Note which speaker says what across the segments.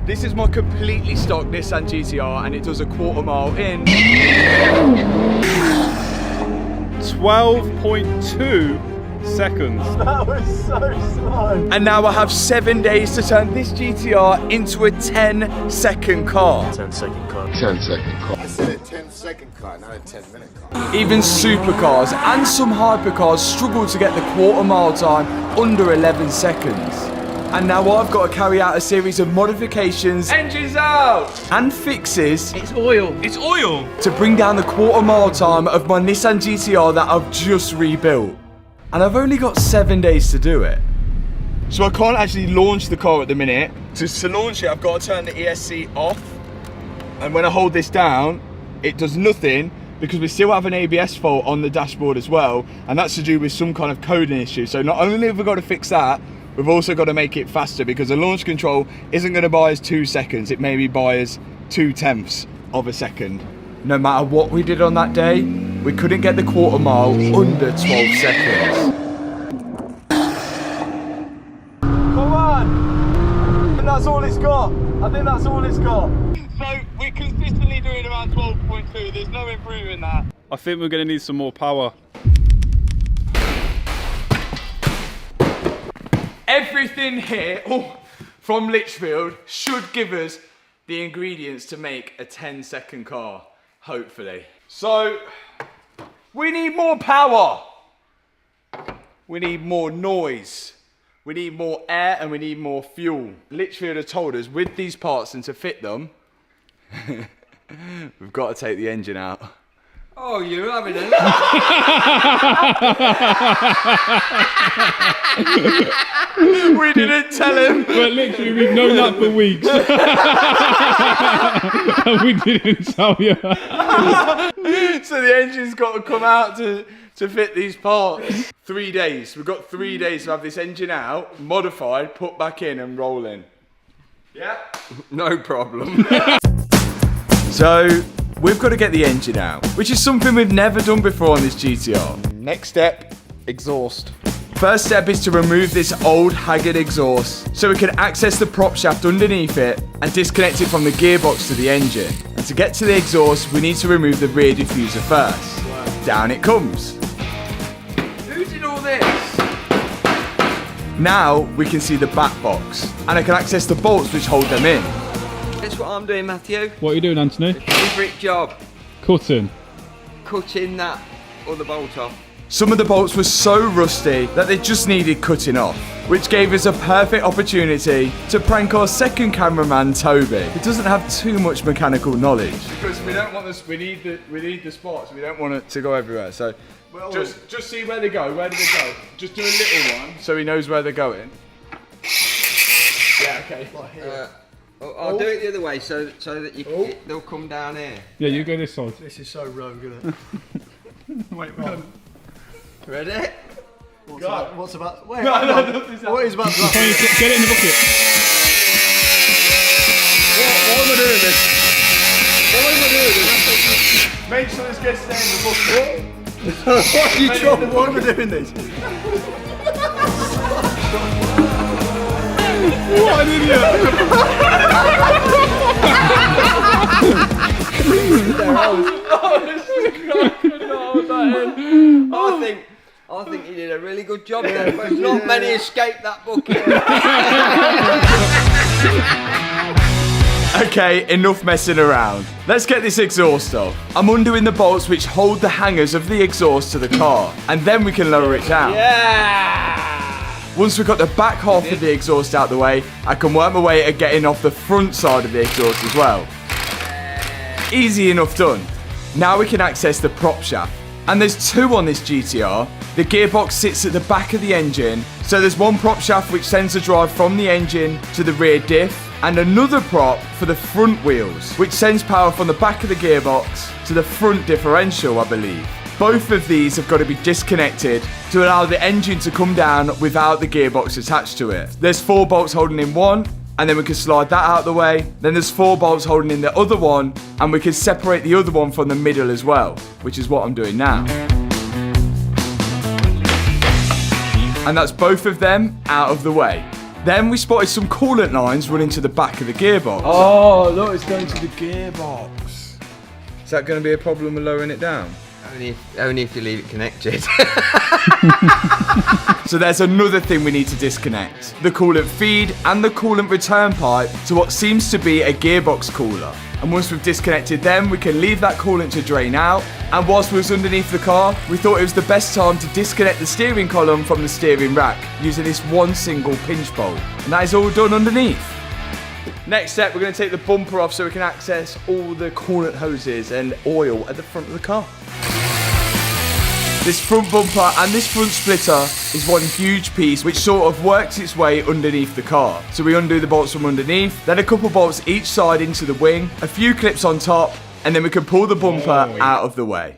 Speaker 1: This is my completely stock Nissan GTR and it does a quarter mile in
Speaker 2: 12.2 seconds.
Speaker 3: That was so slow.
Speaker 1: And now I have 7 days to turn this GTR into a 10-second car.
Speaker 3: 10-second car.
Speaker 4: 10-second car.
Speaker 5: I said a 10-second car, not a 10-minute car.
Speaker 1: Even supercars and some hypercars struggle to get the quarter mile time under 11 seconds. And now I've got to carry out a series of modifications, engines out, and fixes.
Speaker 2: It's oil. It's oil.
Speaker 1: To bring down the quarter mile time of my Nissan GTR that I've just rebuilt. And I've only got 7 days to do it. So I can't actually launch the car at the minute. To launch it, I've got to turn the ESC off. And when I hold this down, it does nothing because we still have an ABS fault on the dashboard as well. And that's to do with some kind of coding issue. So not only have we got to fix that, we've also got to make it faster because the launch control isn't going to buy us 2 seconds. It maybe buys 2/10 of a second. No matter what we did on that day, we couldn't get the quarter mile under 12 seconds. Come on! And that's all it's got. I think that's all it's got. So we're consistently doing around 12.2. There's no improving that.
Speaker 2: I think we're going to need some more power.
Speaker 1: Everything here from Litchfield should give us the ingredients to make a 10-second car, hopefully. So, we need more power. We need more noise. We need more air and we need more fuel. Litchfield have told us with these parts and to fit them, we've got to take the engine out.
Speaker 6: Oh, you're having a
Speaker 1: We didn't tell him.
Speaker 2: But literally, we've known that for weeks. And we didn't tell you.
Speaker 1: So the engine's got to come out to fit these parts. 3 days. We've got 3 days to have this engine out, modified, put back in and roll in. Yeah?
Speaker 6: no problem.
Speaker 1: So, we've got to get the engine out, which is something we've never done before on this GTR. Next step, exhaust. First step is to remove this old haggard exhaust so we can access the prop shaft underneath it and disconnect it from the gearbox to the engine. And to get to the exhaust, we need to remove the rear diffuser first. Wow. Down it comes.
Speaker 6: Who did all this?
Speaker 1: Now we can see the back box and I can access the bolts which hold them in.
Speaker 6: Guess what I'm doing, Matthew?
Speaker 2: What are you doing, Anthony?
Speaker 6: Favorite job.
Speaker 2: Cutting.
Speaker 6: Cutting that other bolt off.
Speaker 1: Some of the bolts were so rusty that they just needed cutting off, which gave us a perfect opportunity to prank our second cameraman, Toby. He doesn't have too much mechanical knowledge. Because we don't want this, we need the spots, we don't want it to go everywhere. So just see where they go, where do they go? Just do a little one so he knows where they're going. Yeah, okay.
Speaker 6: I'll do it the other way so that they'll come down here.
Speaker 2: Yeah, you go this side.
Speaker 3: This is so rogue, isn't it?
Speaker 2: Wait.
Speaker 6: Ready?
Speaker 3: What's about? Wait,
Speaker 1: No,
Speaker 3: what is about to happen?
Speaker 2: Get it in the bucket.
Speaker 1: Why am I doing this? Make sure this gets stay in the bucket.
Speaker 3: What are you trying? Why am I doing this?
Speaker 2: What an idiot!
Speaker 6: I think you did a really good job there, but not many escaped that bucket.
Speaker 1: Okay, enough messing around. Let's get this exhaust off. I'm undoing the bolts which hold the hangers of the exhaust to the car, and then we can lower it down.
Speaker 6: Yeah!
Speaker 1: Once we've got the back half of the exhaust out the way, I can work my way at getting off the front side of the exhaust as well. Easy enough done. Now we can access the prop shaft. And there's 2 on this GTR. The gearbox sits at the back of the engine, so there's one prop shaft which sends the drive from the engine to the rear diff, and another prop for the front wheels, which sends power from the back of the gearbox to the front differential, I believe. Both of these have got to be disconnected to allow the engine to come down without the gearbox attached to it. There's 4 bolts holding in one, and then we can slide that out of the way. Then there's 4 bolts holding in the other one, and we can separate the other one from the middle as well, which is what I'm doing now. And that's both of them out of the way. Then we spotted some coolant lines running to the back of the gearbox. Oh, look, it's going to the gearbox. Is that going to be a problem with lowering it down?
Speaker 6: Only if you leave it connected.
Speaker 1: So there's another thing we need to disconnect. The coolant feed and the coolant return pipe to what seems to be a gearbox cooler. And once we've disconnected them, we can leave that coolant to drain out. And whilst we was underneath the car, we thought it was the best time to disconnect the steering column from the steering rack using this one single pinch bolt. And that is all done underneath. Next step, we're going to take the bumper off so we can access all the coolant hoses and oil at the front of the car. This front bumper and this front splitter is one huge piece which sort of works its way underneath the car. So we undo the bolts from underneath, then a couple bolts each side into the wing, a few clips on top, and then we can pull the bumper out of the way.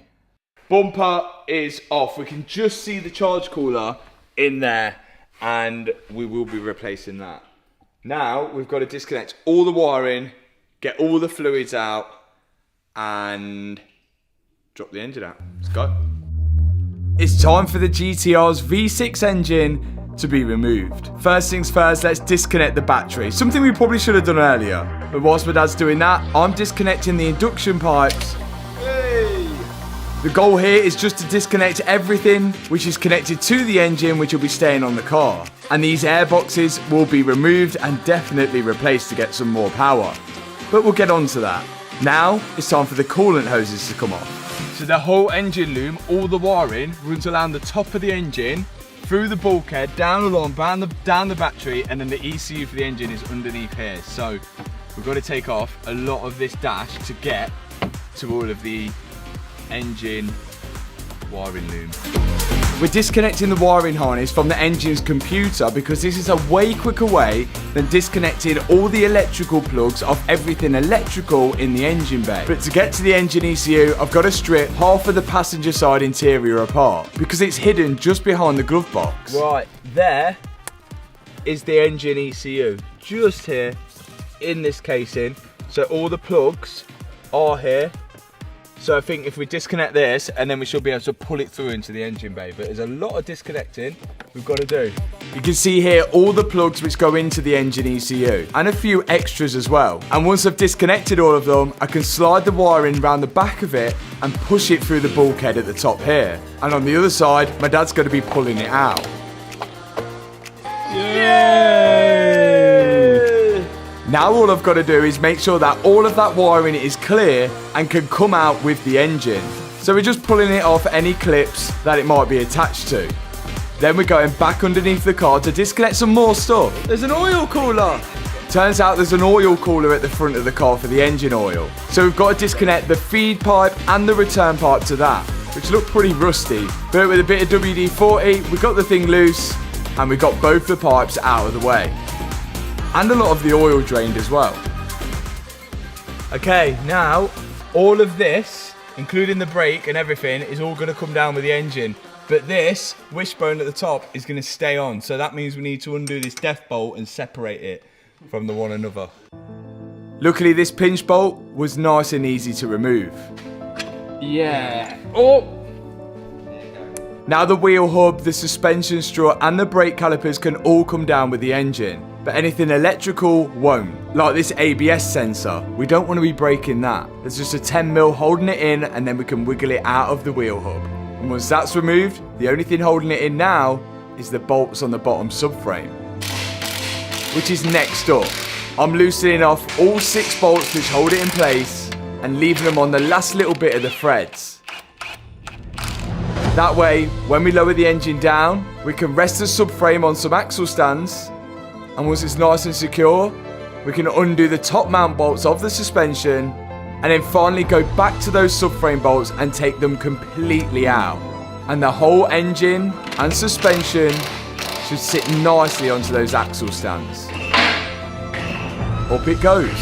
Speaker 1: Bumper is off. We can just see the charge cooler in there, and we will be replacing that. Now we've got to disconnect all the wiring, get all the fluids out, and drop the engine out. Let's go. It's time for the GTR's V6 engine to be removed. First things first, let's disconnect the battery. Something we probably should have done earlier. But whilst my dad's doing that, I'm disconnecting the induction pipes. Hey! The goal here is just to disconnect everything which is connected to the engine, which will be staying on the car. And these air boxes will be removed and definitely replaced to get some more power. But we'll get on to that. Now, it's time for the coolant hoses to come off. So the whole engine loom, all the wiring, runs around the top of the engine, through the bulkhead, down along, down the battery, and then the ECU for the engine is underneath here. So we've got to take off a lot of this dash to get to all of the engine wiring loom. We're disconnecting the wiring harness from the engine's computer because this is a way quicker way than disconnecting all the electrical plugs of everything electrical in the engine bay. But to get to the engine ECU, I've got to strip half of the passenger side interior apart because it's hidden just behind the glove box. Right, there is the engine ECU, just here in this casing. So all the plugs are here. So I think if we disconnect this, and then we should be able to pull it through into the engine bay. But there's a lot of disconnecting we've got to do. You can see here all the plugs which go into the engine ECU, and a few extras as well. And once I've disconnected all of them, I can slide the wiring around the back of it and push it through the bulkhead at the top here. And on the other side, my dad's going to be pulling it out. Yay! Now all I've got to do is make sure that all of that wiring is clear and can come out with the engine. So we're just pulling it off any clips that it might be attached to. Then we're going back underneath the car to disconnect some more stuff. There's an oil cooler. Turns out there's an oil cooler at the front of the car for the engine oil. So we've got to disconnect the feed pipe and the return pipe to that, which look pretty rusty. But with a bit of WD-40, we got the thing loose and we got both the pipes out of the way. And a lot of the oil drained as well. Okay, now all of this, including the brake and everything, is all going to come down with the engine. But this wishbone at the top is going to stay on. So that means we need to undo this def bolt and separate it from the one another. Luckily, this pinch bolt was nice and easy to remove. Yeah. Oh! Now the wheel hub, the suspension strut and the brake calipers can all come down with the engine. But anything electrical won't. Like this ABS sensor, we don't want to be breaking that. There's just a 10mm holding it in and then we can wiggle it out of the wheel hub. And once that's removed, the only thing holding it in now is the bolts on the bottom subframe, which is next up. I'm loosening off all 6 bolts which hold it in place and leaving them on the last little bit of the threads. That way, when we lower the engine down, we can rest the subframe on some axle stands, and once it's nice and secure, we can undo the top mount bolts of the suspension and then finally go back to those subframe bolts and take them completely out. And the whole engine and suspension should sit nicely onto those axle stands. Up it goes.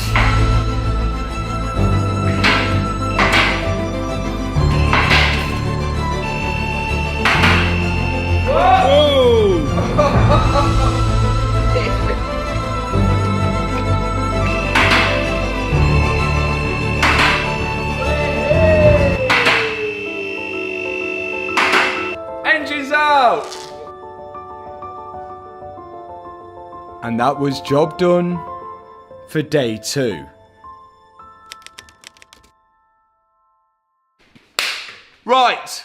Speaker 1: Engine's out! And that was job done for day 2. Right,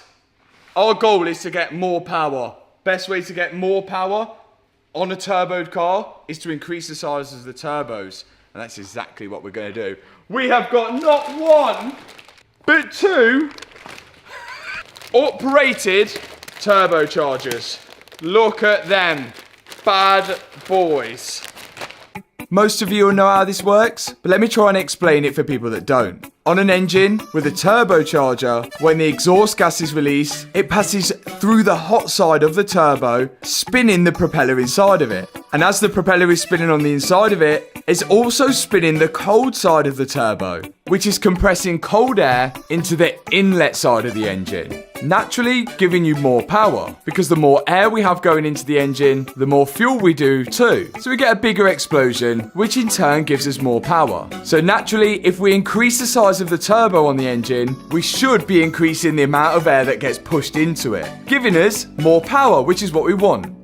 Speaker 1: our goal is to get more power. Best way to get more power on a turboed car is to increase the size of the turbos. And that's exactly what we're going to do. We have got not 1, but 2 operated turbochargers. Look at them, bad boys. Most of you will know how this works, but let me try and explain it for people that don't. On an engine with a turbocharger, when the exhaust gas is released, it passes through the hot side of the turbo, spinning the propeller inside of it. And as the propeller is spinning on the inside of it, it's also spinning the cold side of the turbo, which is compressing cold air into the inlet side of the engine, naturally giving you more power, because the more air we have going into the engine, the more fuel we do too. So we get a bigger explosion, which in turn gives us more power. So naturally, if we increase the size of the turbo on the engine, we should be increasing the amount of air that gets pushed into it, giving us more power, which is what we want.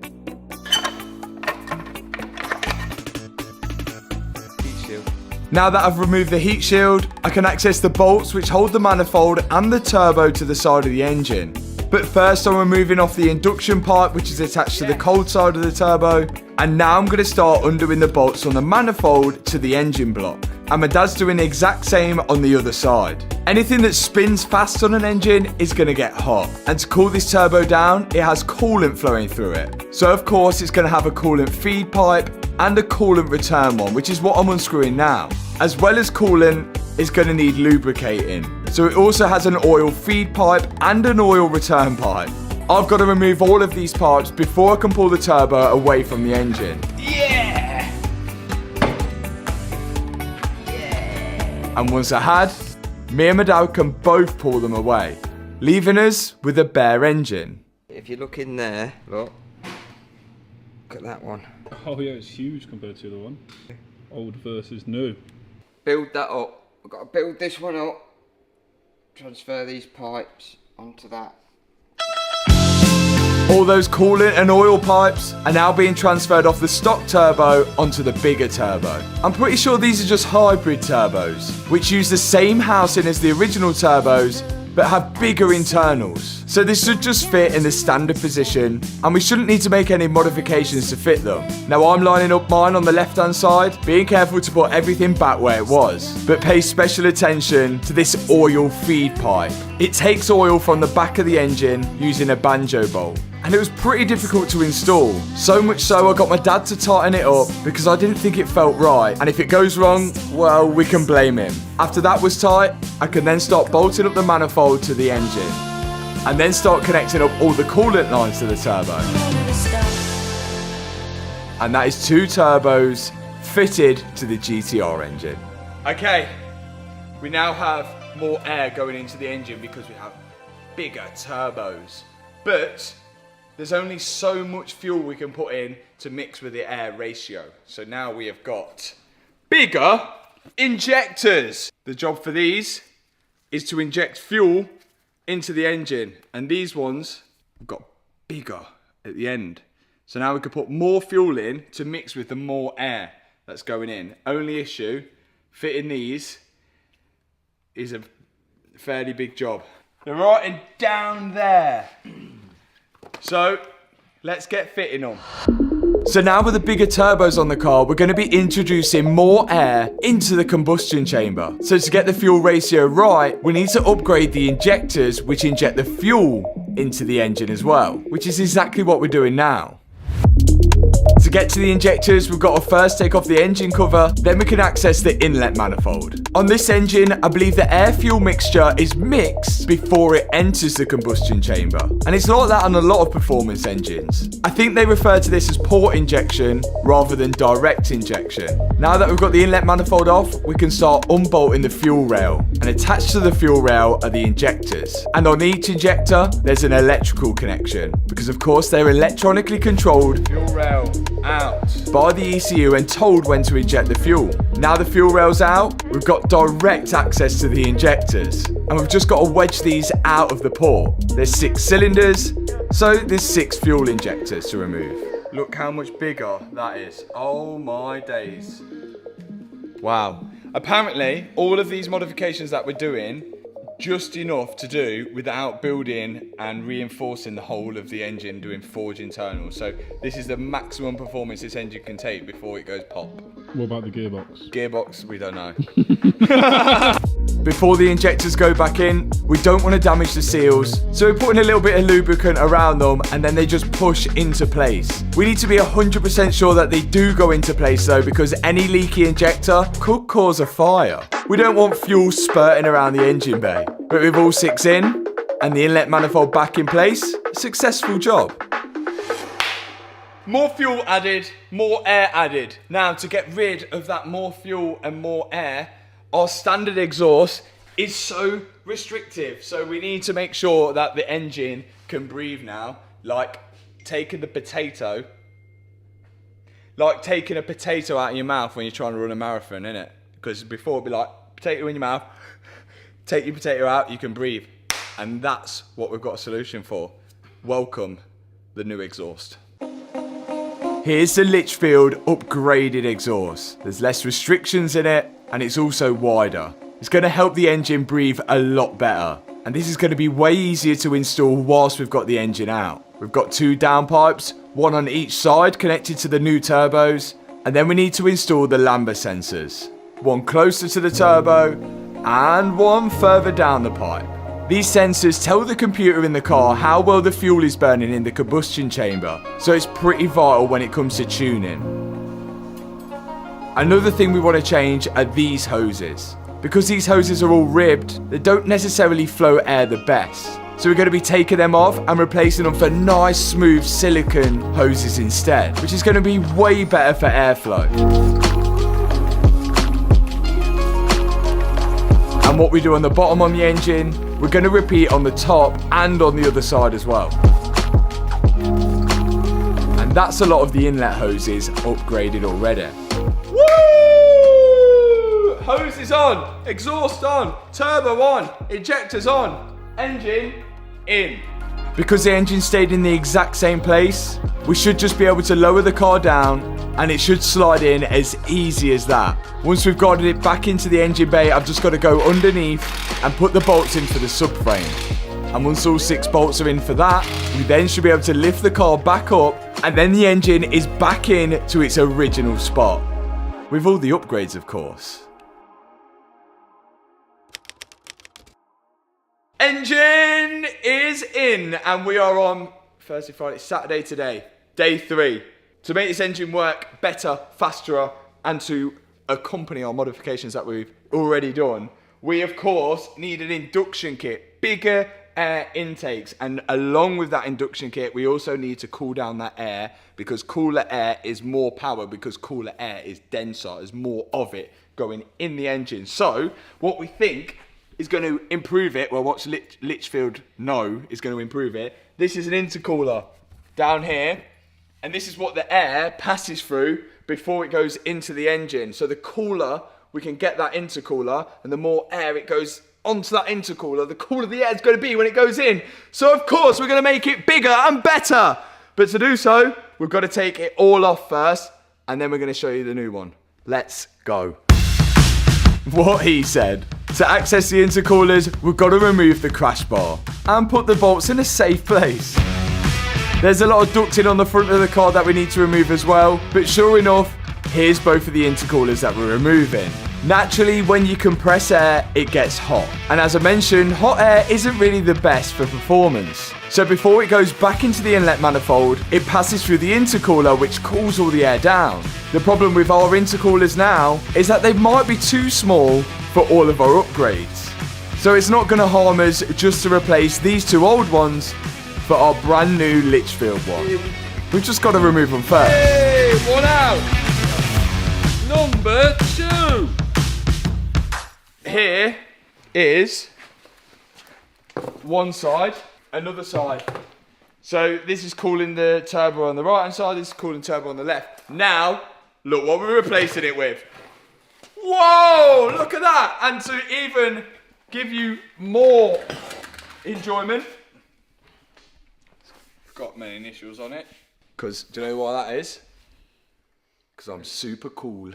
Speaker 1: Now that I've removed the heat shield, I can access the bolts which hold the manifold and the turbo to the side of the engine. But first I'm removing off the induction pipe which is attached to the cold side of the turbo, and now I'm going to start undoing the bolts on the manifold to the engine block. And my dad's doing the exact same on the other side. Anything that spins fast on an engine is going to get hot. And to cool this turbo down, it has coolant flowing through it. So of course it's going to have a coolant feed pipe and a coolant return one, which is what I'm unscrewing now. As well as coolant, it's going to need lubricating. So it also has an oil feed pipe and an oil return pipe. I've got to remove all of these pipes before I can pull the turbo away from the engine. Yeah! And once I had, me and my dad can both pull them away, leaving us with a bare engine.
Speaker 6: If you look in there, look at that one.
Speaker 2: Oh yeah, it's huge compared to the other one. Old versus new.
Speaker 6: Build that up. I've got to build this one up, transfer these pipes onto that.
Speaker 1: All those coolant and oil pipes are now being transferred off the stock turbo onto the bigger turbo. I'm pretty sure these are just hybrid turbos, which use the same housing as the original turbos, but have bigger internals. So this should just fit in the standard position, and we shouldn't need to make any modifications to fit them. Now I'm lining up mine on the left hand side, being careful to put everything back where it was, but pay special attention to this oil feed pipe. It takes oil from the back of the engine using a banjo bolt. And it was pretty difficult to install. So much so I got my dad to tighten it up because I didn't think it felt right. And if it goes wrong, well, we can blame him. After that was tight, I can then start bolting up the manifold to the engine. And then start connecting up all the coolant lines to the turbo. And that is 2 turbos fitted to the GTR engine. Okay, we now have more air going into the engine because we have bigger turbos. But there's only so much fuel we can put in to mix with the air ratio. So now we have got bigger injectors. The job for these is to inject fuel into the engine. And these ones have got bigger at the end. So now we can put more fuel in to mix with the more air that's going in. Only issue, fitting these is a fairly big job. They're right down there. So, let's get fitting on. So now with the bigger turbos on the car, we're going to be introducing more air into the combustion chamber. So to get the fuel ratio right, we need to upgrade the injectors which inject the fuel into the engine as well, which is exactly what we're doing now. To get to the injectors, we've got to first take off the engine cover, then we can access the inlet manifold. On this engine, I believe the air-fuel mixture is mixed before it enters the combustion chamber. And it's like that on a lot of performance engines. I think they refer to this as port injection rather than direct injection. Now that we've got the inlet manifold off, we can start unbolting the fuel rail. And attached to the fuel rail are the injectors. And on each injector, there's an electrical connection, because of course they're electronically controlled. Fuel rail out by the ECU and told when to inject the fuel. Now the fuel rail's out, we've got direct access to the injectors, and we've just got to wedge these out of the port. There's 6 cylinders, so there's 6 fuel injectors to remove. Look how much bigger that is. Oh my days. Wow. Apparently, all of these modifications that we're doing, just enough to do without building and reinforcing the whole of the engine, doing forge internals. So this is the maximum performance this engine can take before it goes pop.
Speaker 2: What about the gearbox?
Speaker 1: Gearbox, we don't know. Before the injectors go back in, we don't want to damage the seals, so we're putting a little bit of lubricant around them and then they just push into place. We need to be 100% sure that they do go into place though, because any leaky injector could cause a fire. We don't want fuel spurting around the engine bay. But with all 6 in and the inlet manifold back in place, successful job. More fuel added, more air added. Now, to get rid of that more fuel and more air, our standard exhaust is so restrictive. So we need to make sure that the engine can breathe now, like taking a potato out of your mouth when you're trying to run a marathon, innit? Because before it'd be like, potato in your mouth, take your potato out, you can breathe. And that's what we've got a solution for. Welcome the new exhaust. Here's the Litchfield upgraded exhaust. There's less restrictions in it, and it's also wider. It's going to help the engine breathe a lot better. And this is going to be way easier to install whilst we've got the engine out. We've got 2 downpipes, 1 on each side connected to the new turbos. And then we need to install the lambda sensors. 1 closer to the turbo, and 1 further down the pipe. These sensors tell the computer in the car how well the fuel is burning in the combustion chamber, so it's pretty vital when it comes to tuning. Another thing we want to change are these hoses. Because these hoses are all ribbed, they don't necessarily flow air the best. So we're going to be taking them off and replacing them for nice smooth silicone hoses instead, which is going to be way better for airflow. And what we do on the bottom on the engine, we're going to repeat on the top and on the other side as well. And that's a lot of the inlet hoses upgraded already. Woo! Hoses on, exhaust on, turbo on, injectors on, engine in. Because the engine stayed in the exact same place, we should just be able to lower the car down and it should slide in as easy as that. Once we've got it back into the engine bay, I've just got to go underneath and put the bolts in for the subframe. And once all 6 bolts are in for that, we then should be able to lift the car back up and then the engine is back in to its original spot. With all the upgrades, of course. Engine is in and we are on Thursday, Friday, Saturday today, day 3. To make this engine work better, faster, and to accompany our modifications that we've already done, we of course need an induction kit, bigger air intakes, and along with that induction kit, we also need to cool down that air because cooler air is more power because cooler air is denser, there's more of it going in the engine. So what we think is going to improve it, well what Litchfield know is going to improve it, this is an intercooler down here. And this is what the air passes through before it goes into the engine. So the cooler we can get that intercooler, and the more air it goes onto that intercooler, the cooler the air is going to be when it goes in. So of course we're going to make it bigger and better. But to do so, we've got to take it all off first, and then we're going to show you the new one. Let's go. What he said. To access the intercoolers, we've got to remove the crash bar and put the bolts in a safe place. There's a lot of ducting on the front of the car that we need to remove as well, but sure enough, here's both of the intercoolers that we're removing. Naturally, when you compress air, it gets hot. And as I mentioned, hot air isn't really the best for performance. So before it goes back into the inlet manifold, it passes through the intercooler, which cools all the air down. The problem with our intercoolers now is that they might be too small for all of our upgrades. So it's not going to harm us just to replace these 2 old ones for our brand new Litchfield one. We've just got to remove them first.
Speaker 2: Hey, 1 out. Number 2.
Speaker 1: Here is one side, another side. So this is cooling the turbo on the right hand side, this is cooling turbo on the left. Now, look what we're replacing it with. Whoa, look at that. And to even give you more enjoyment, got my initials on it. Because, do you know why that is? Because I'm super cool.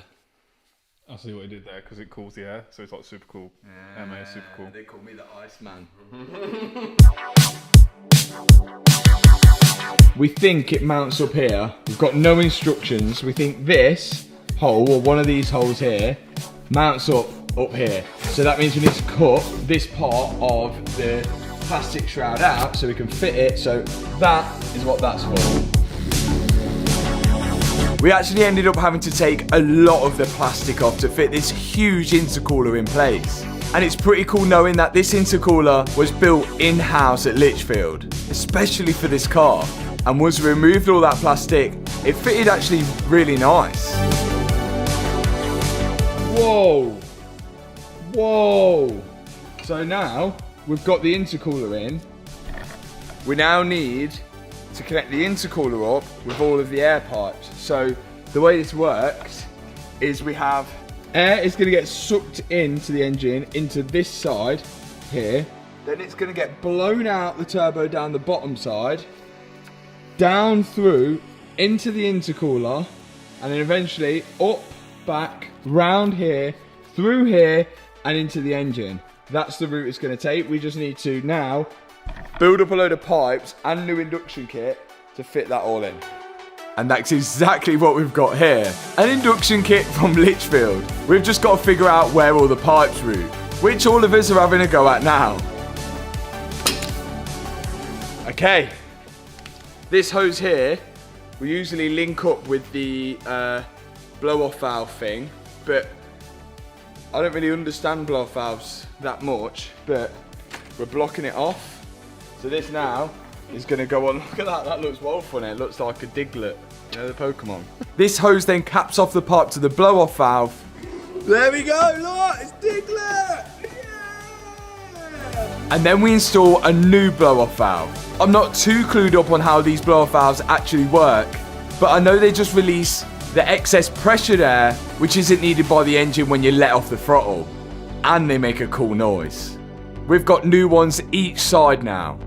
Speaker 2: I see what he did there, because it cools the air, so it's like super cool. MA is super cool.
Speaker 1: They call me the Iceman. We think it mounts up here. We've got no instructions. We think this hole, or one of these holes here, mounts up here. So that means we need to cut this part of the plastic shroud out so we can fit it. So that is what that's for. We actually ended up having to take a lot of the plastic off to fit this huge intercooler in place. And it's pretty cool knowing that this intercooler was built in-house at Litchfield, especially for this car. And once we removed all that plastic, it fitted actually really nice. Whoa! Whoa! So now, we've got the intercooler in. We now need to connect the intercooler up with all of the air pipes. So the way this works is we have air is going to get sucked into the engine into this side here. Then it's going to get blown out the turbo down the bottom side, down through into the intercooler, and then eventually up, back, round here, through here, and into the engine. That's the route it's going to take. We just need to now build up a load of pipes and new induction kit to fit that all in. And that's exactly what we've got here. An induction kit from Litchfield. We've just got to figure out where all the pipes route, which all of us are having a go at now. Okay. This hose here, we usually link up with the blow-off valve thing, but I don't really understand blow-off valves that much, but we're blocking it off. So this now is going to go on. Look at that, that looks wild funny. It looks like a Diglett, you know, the Pokemon. This hose then caps off the pipe to the blow-off valve. There we go, look, it's Diglett! Yeah! And then we install a new blow-off valve. I'm not too clued up on how these blow-off valves actually work, but I know they just release the excess pressured air, which isn't needed by the engine when you let off the throttle. And they make a cool noise. We've got new ones each side now.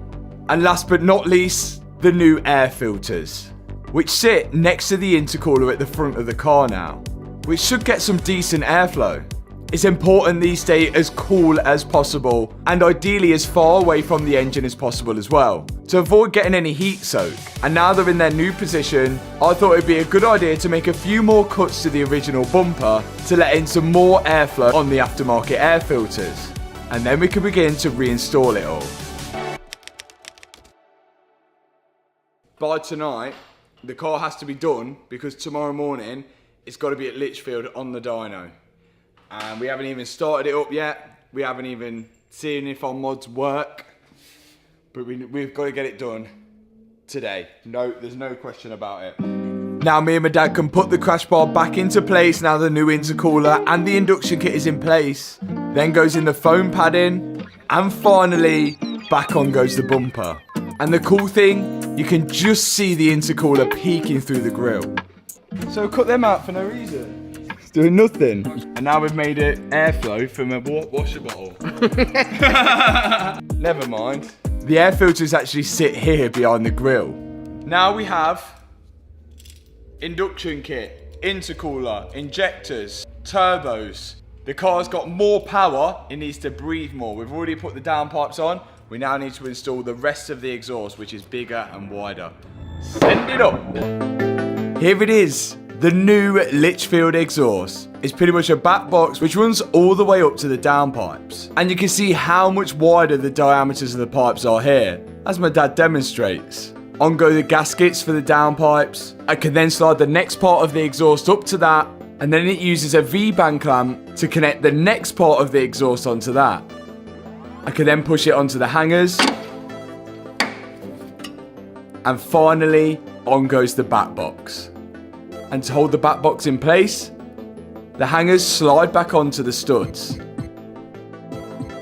Speaker 1: And last but not least, the new air filters, which sit next to the intercooler at the front of the car now, which should get some decent airflow. It's important these stay as cool as possible, and ideally as far away from the engine as possible as well, to avoid getting any heat soak. And now they're in their new position, I thought it'd be a good idea to make a few more cuts to the original bumper to let in some more airflow on the aftermarket air filters. And then we can begin to reinstall it all. By tonight, the car has to be done because tomorrow morning it's got to be at Litchfield on the dyno. And we haven't even started it up yet. We haven't even seen if our mods work. But we've got to get it done today. No, there's no question about it. Now me and my dad can put the crash bar back into place now the new intercooler and the induction kit is in place. Then goes in the foam padding. And finally, back on goes the bumper. And the cool thing, you can just see the intercooler peeking through the grille. So cut them out for no reason. It's doing nothing. And now we've made it airflow from a washer bottle. Never mind. The air filters actually sit here behind the grille. Now we have induction kit, intercooler, injectors, turbos. The car's got more power, it needs to breathe more. We've already put the downpipes on. We now need to install the rest of the exhaust, which is bigger and wider. Send it up. Here it is, the new Litchfield exhaust. It's pretty much a back box which runs all the way up to the downpipes. And you can see how much wider the diameters of the pipes are here, as my dad demonstrates. On go the gaskets for the downpipes. I can then slide the next part of the exhaust up to that, and then it uses a V-band clamp to connect the next part of the exhaust onto that. I can then push it onto the hangers. And finally, on goes the back box. And to hold the back box in place, the hangers slide back onto the studs.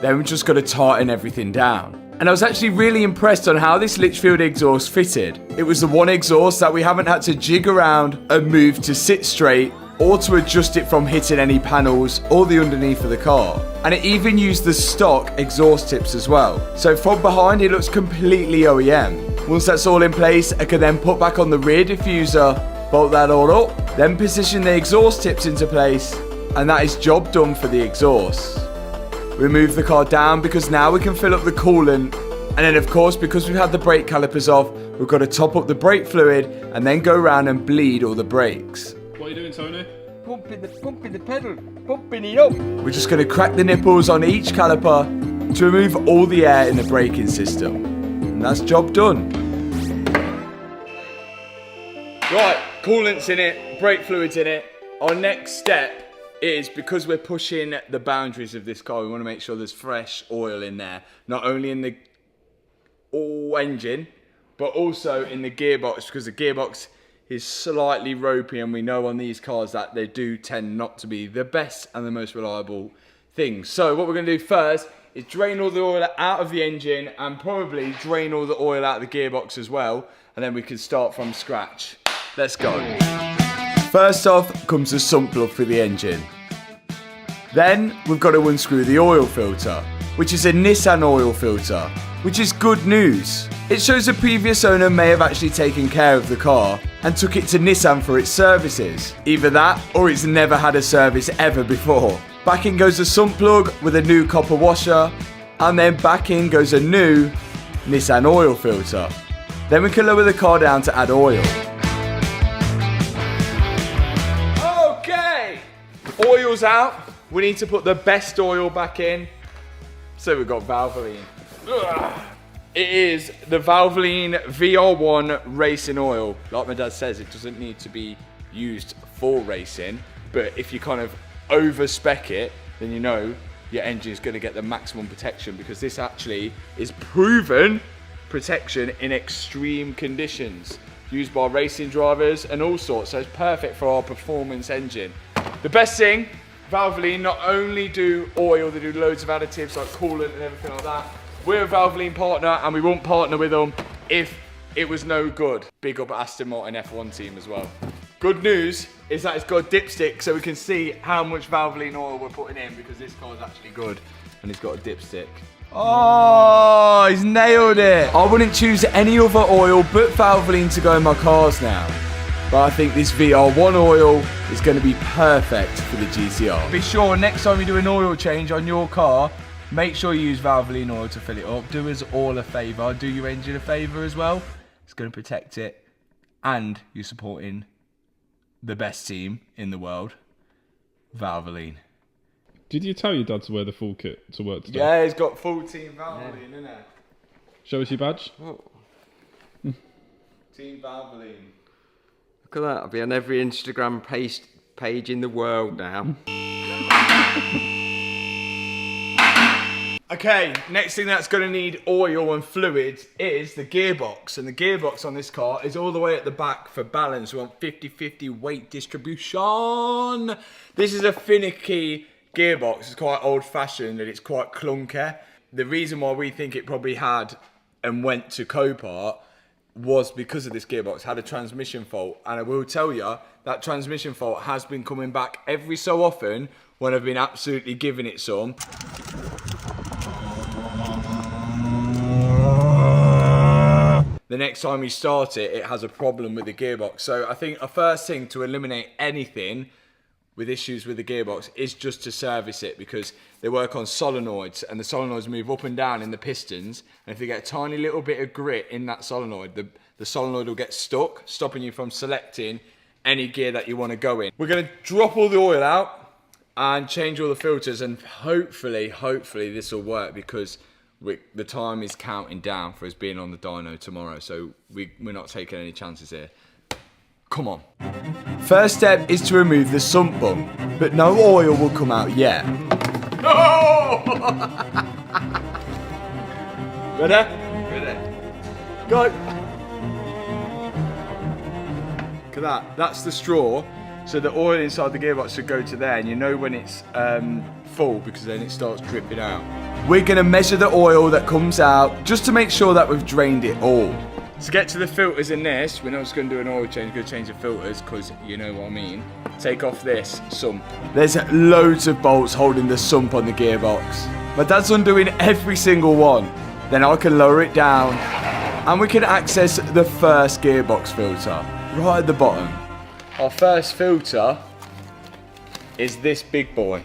Speaker 1: Then we've just got to tighten everything down. And I was actually really impressed on how this Litchfield exhaust fitted. It was the one exhaust that we haven't had to jig around and move to sit straight or to adjust it from hitting any panels or the underneath of the car. And it even used the stock exhaust tips as well. So from behind it looks completely OEM. Once that's all in place, I can then put back on the rear diffuser, bolt that all up, then position the exhaust tips into place, and that is job done for the exhaust. We move the car down because now we can fill up the coolant, and then of course, because we've had the brake calipers off, we've got to top up the brake fluid and then go around and bleed all the brakes.
Speaker 2: What are you doing, Tony?
Speaker 6: Pumping the pedal, pumping it up.
Speaker 1: We're just going to crack the nipples on each caliper to remove all the air in the braking system. And that's job done. Right, coolant's in it, brake fluid's in it. Our next step is, because we're pushing the boundaries of this car, we want to make sure there's fresh oil in there. Not only in the engine, but also in the gearbox, because the gearbox is slightly ropey, and we know on these cars that they do tend not to be the best and the most reliable things. So what we're going to do first is drain all the oil out of the engine and probably drain all the oil out of the gearbox as well, and then we can start from scratch. Let's go. First off comes the sump plug for the engine. Then we've got to unscrew the oil filter, which is a Nissan oil filter, which is good news. It shows the previous owner may have actually taken care of the car and took it to Nissan for its services. Either that, or it's never had a service ever before. Back in goes the sump plug with a new copper washer, and then back in goes a new Nissan oil filter. Then we can lower the car down to add oil. Okay, oil's out. We need to put the best oil back in. So we've got Valvoline. Ugh. It is the Valvoline VR1 racing oil. Like my dad says, it doesn't need to be used for racing, but if you kind of over-spec it, then you know your engine is going to get the maximum protection, because this actually is proven protection in extreme conditions, used by racing drivers and all sorts, so it's perfect for our performance engine. The best thing, Valvoline not only do oil, they do loads of additives like coolant and everything like that. We're a Valvoline partner, and we won't partner with them if it was no good. Big up Aston Martin F1 team as well. Good news is that it's got a dipstick, so we can see how much Valvoline oil we're putting in, because this car is actually good and it's got a dipstick. Oh, he's nailed it. I wouldn't choose any other oil but Valvoline to go in my cars now. But I think this VR1 oil is going to be perfect for the GTR. Be sure next time you do an oil change on your car, make sure you use Valvoline oil to fill it up. Do us all a favour. Do your engine a favour as well. It's going to protect it, and you're supporting the best team in the world, Valvoline.
Speaker 2: Did you tell your dad to wear the full kit to work today?
Speaker 1: Yeah, he's got full team Valvoline, isn't it?
Speaker 2: Show us your badge.
Speaker 6: Oh,
Speaker 1: Team Valvoline.
Speaker 6: look at that. I'll be on every Instagram page in the world now.
Speaker 1: Okay, next thing that's going to need oil and fluids is the gearbox. And the gearbox on this car is all the way at the back for balance. We want 50-50 weight distribution. This is a finicky gearbox. It's quite old-fashioned and it's quite clunky. The reason why we think it probably had and went to Copart was because of this gearbox. Had a transmission fault. And I will tell you, that transmission fault has been coming back every so often when I've been absolutely giving it some. The next time you start it, it has a problem with the gearbox. So I think a first thing to eliminate anything with issues with the gearbox is just to service it, because they work on solenoids and the solenoids move up and down in the pistons. And if they get a tiny little bit of grit in that solenoid, the solenoid will get stuck, stopping you from selecting any gear that you want to go in. We're going to drop all the oil out and change all the filters, and hopefully this will work, because the time is counting down for us being on the dyno tomorrow, so we're not taking any chances here. Come on. First step is to remove the sump bung, but no oil will come out yet. No! Ready? Ready. Go! Look at that. That's the straw. So the oil inside the gearbox should go to there, and you know when it's full, because then it starts dripping out. We're going to measure the oil that comes out just to make sure that we've drained it all. To get to the filters in this, we're not just going to do an oil change, we're going to change the filters, because you know what I mean. Take off this sump. There's loads of bolts holding the sump on the gearbox. My dad's undoing every single one. Then I can lower it down And we can access the first gearbox filter right at the bottom. Our first filter is this big boy.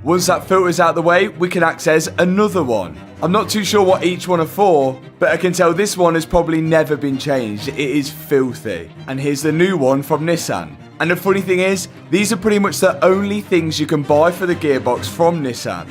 Speaker 1: Once that filter's out the way, we can access another one. I'm not too sure what each one are for, but I can tell this one has probably never been changed. It is filthy. And here's the new one from Nissan. And the funny thing is, these are pretty much the only things you can buy for the gearbox from Nissan.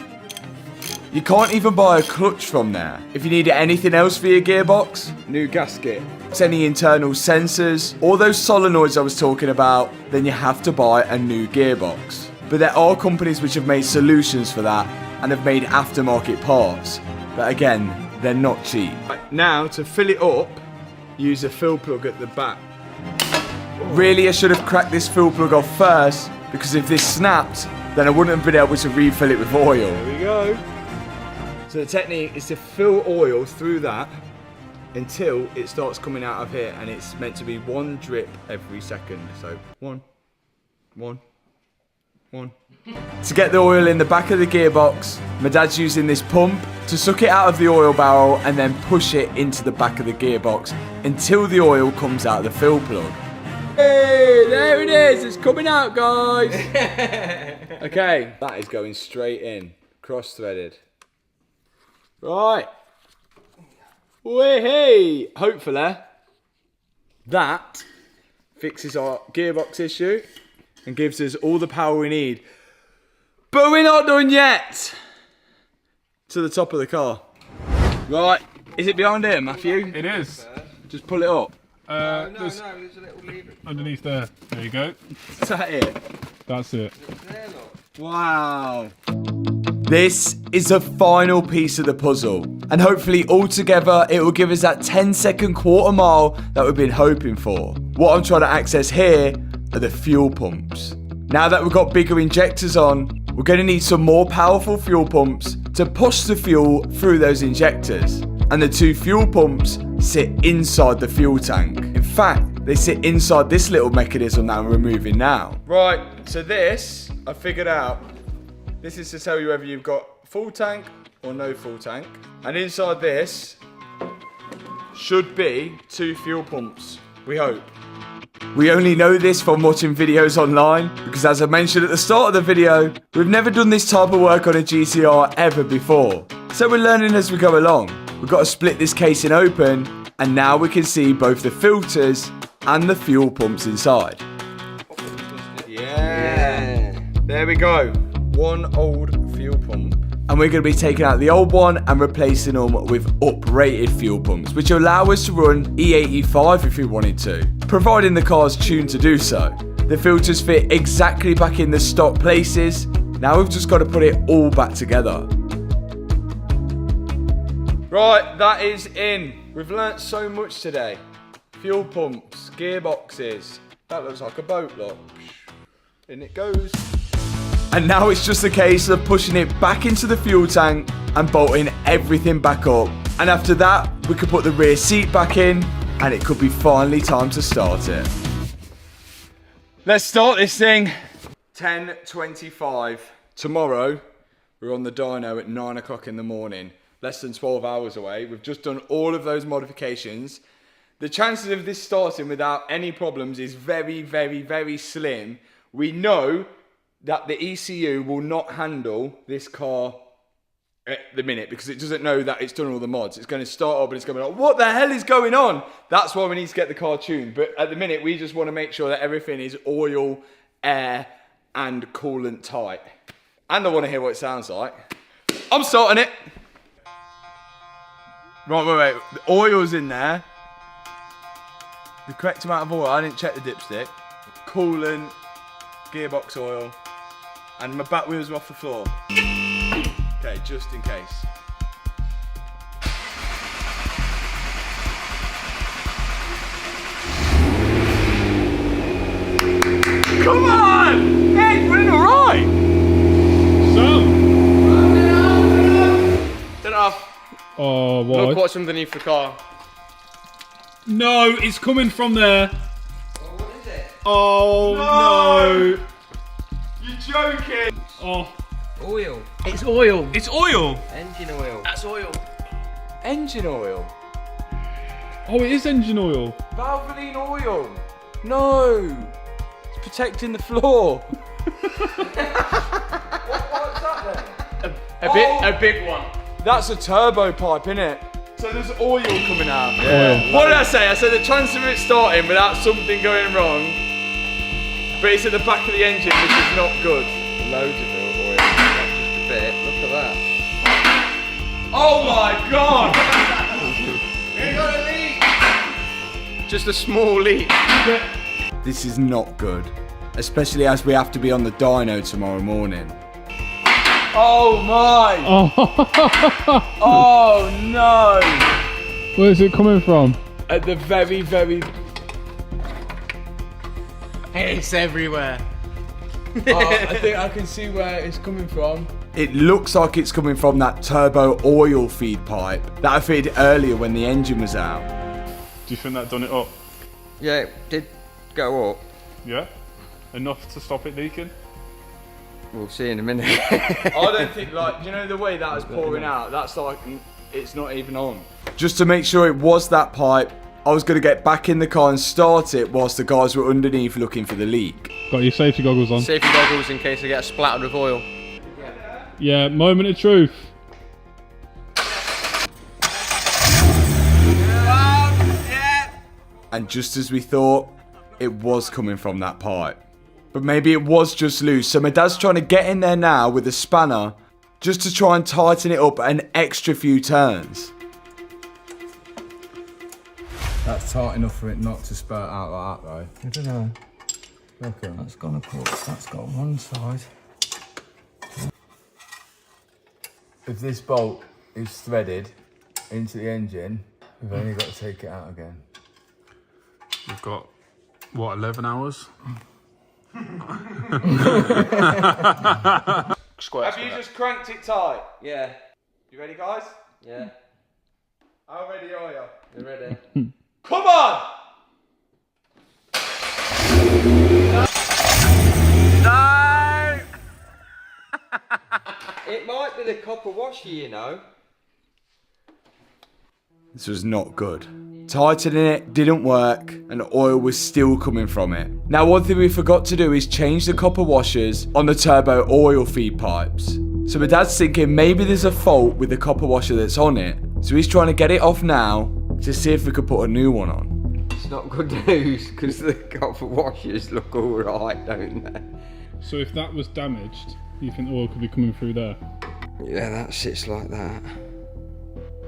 Speaker 1: You can't even buy a clutch from there. If you need anything else for your gearbox, new gasket, any internal sensors, or those solenoids I was talking about, then you have to buy a new gearbox. But there are companies which have made solutions for that and have made aftermarket parts. But again, they're not cheap. Right, now, to fill it up, use a fill plug at the back. Really, I should have cracked this fill plug off first, because if this snapped, then I wouldn't have been able to refill it with oil. There we go. So the technique is to fill oil through that until it starts coming out of here, and it's meant to be one drip every second. So one. To get the oil in the back of the gearbox, my dad's using this pump to suck it out of the oil barrel and then push it into the back of the gearbox until the oil comes out of the fill plug. Hey, there it is, it's coming out, guys. Okay, that is going straight in, cross-threaded. Right. Hey, hopefully that fixes our gearbox issue and gives us all the power we need. But we're not done yet. To the top of the car. Right, is it behind here, Matthew?
Speaker 2: It is.
Speaker 1: Just pull it up.
Speaker 6: No, there's a little lever.
Speaker 2: Underneath there. There you go.
Speaker 1: Is that it?
Speaker 2: That's it.
Speaker 1: Wow. This is the final piece of the puzzle. And hopefully all together it will give us that 10-second quarter mile that we've been hoping for. What I'm trying to access here are the fuel pumps. Now that we've got bigger injectors on, we're going to need some more powerful fuel pumps to push the fuel through those injectors. And the two fuel pumps sit inside the fuel tank. In fact, they sit inside this little mechanism that I'm removing now. Right, so this, I figured out, this is to tell you whether you've got full tank or no full tank. And inside this should be two fuel pumps, we hope. We only know this from watching videos online, because as I mentioned at the start of the video, we've never done this type of work on a GTR ever before. So we're learning as we go along. We've got to split this casing open, and now we can see both the filters and the fuel pumps inside. Yeah. There we go. One old fuel pump. And we're going to be taking out the old one and replacing them with uprated fuel pumps, which allow us to run E85 if we wanted to, providing the car's tuned to do so. The filters fit exactly back in the stock places. Now we've just got to put it all back together. Right, that is in. We've learnt so much today. Fuel pumps, gearboxes. That looks like a boat, look. In it goes. And now it's just a case of pushing it back into the fuel tank and bolting everything back up. And after that, we could put the rear seat back in and it could be finally time to start it. Let's start this thing. 10:25. Tomorrow, we're on the dyno at 9 o'clock in the morning. Less than 12 hours away. We've just done all of those modifications. The chances of this starting without any problems is very, very, very slim. We know that the ECU will not handle this car at the minute because it doesn't know that it's done all the mods. It's going to start up and it's going to be like, what the hell is going on? That's why we need to get the car tuned. But at the minute, we just want to make sure that everything is oil, air, and coolant tight. And I want to hear what it sounds like. I'm starting it. Right. The oil's in there. The correct amount of oil. I didn't check the dipstick. Coolant, gearbox oil. And my back wheels are off the floor. Okay, just in case. Come on! Hey, it's running alright!
Speaker 4: Turn it off.
Speaker 2: Oh, what?
Speaker 4: Look what's underneath the car.
Speaker 2: No, it's coming from there.
Speaker 6: Oh, what is it?
Speaker 2: Oh, no.
Speaker 1: You're joking!
Speaker 2: Oh,
Speaker 6: Oil.
Speaker 3: It's oil.
Speaker 2: It's oil.
Speaker 6: Engine oil.
Speaker 3: That's oil.
Speaker 1: Engine oil.
Speaker 2: Oh, it is engine oil.
Speaker 1: Valvoline oil. No. It's protecting the floor. What's that then?
Speaker 3: A big one.
Speaker 1: That's a turbo pipe, innit? So there's oil coming out.
Speaker 2: Oil.
Speaker 1: What did I say? I said the chance of it starting without something going wrong, but it's at the back of the engine, which is not good.
Speaker 6: Loads of oil. Not just a bit. Look at that.
Speaker 1: Oh my god!
Speaker 6: Just a small leak.
Speaker 1: This is not good, especially as we have to be on the dyno tomorrow morning. Oh my! Oh no!
Speaker 2: Where's it coming from?
Speaker 1: At the very, very...
Speaker 3: It's everywhere.
Speaker 1: I think I can see where it's coming from. It looks like it's coming from that turbo oil feed pipe that I fitted earlier when the engine was out.
Speaker 2: Do you think that done it up?
Speaker 6: Yeah, it did go up.
Speaker 2: Yeah? Enough to stop it leaking?
Speaker 6: We'll see in a minute.
Speaker 1: I don't think, like, you know the way that was pouring out, that's like, it's not even on. Just to make sure it was that pipe, I was going to get back in the car and start it whilst the guys were underneath looking for the leak.
Speaker 2: Got your safety goggles on?
Speaker 3: Safety goggles in case I get splattered with oil.
Speaker 2: Yeah, moment of truth.
Speaker 1: And just as we thought, it was coming from that pipe. But maybe it was just loose, so my dad's trying to get in there now with a spanner just to try and tighten it up an extra few turns. That's tight enough for it not to spurt out like that though. I don't know. Okay. That's got one side. If this bolt is threaded into the engine, we've only got to take it out again.
Speaker 2: We've got, what, 11 hours?
Speaker 1: Have you just cranked it tight?
Speaker 6: Yeah.
Speaker 1: You ready, guys?
Speaker 6: Yeah.
Speaker 1: How ready are you?
Speaker 6: You ready?
Speaker 1: Come on! No!
Speaker 6: It might be the copper washer, you know.
Speaker 1: This was not good. Tightening it didn't work and oil was still coming from it. Now one thing we forgot to do is change the copper washers on the turbo oil feed pipes. So my dad's thinking maybe there's a fault with the copper washer that's on it. So he's trying to get it off now to see if we could put a new one on.
Speaker 6: It's not good news because the copper washers look alright, don't they?
Speaker 2: So if that was damaged, you think oil could be coming through there?
Speaker 6: Yeah, that sits like that.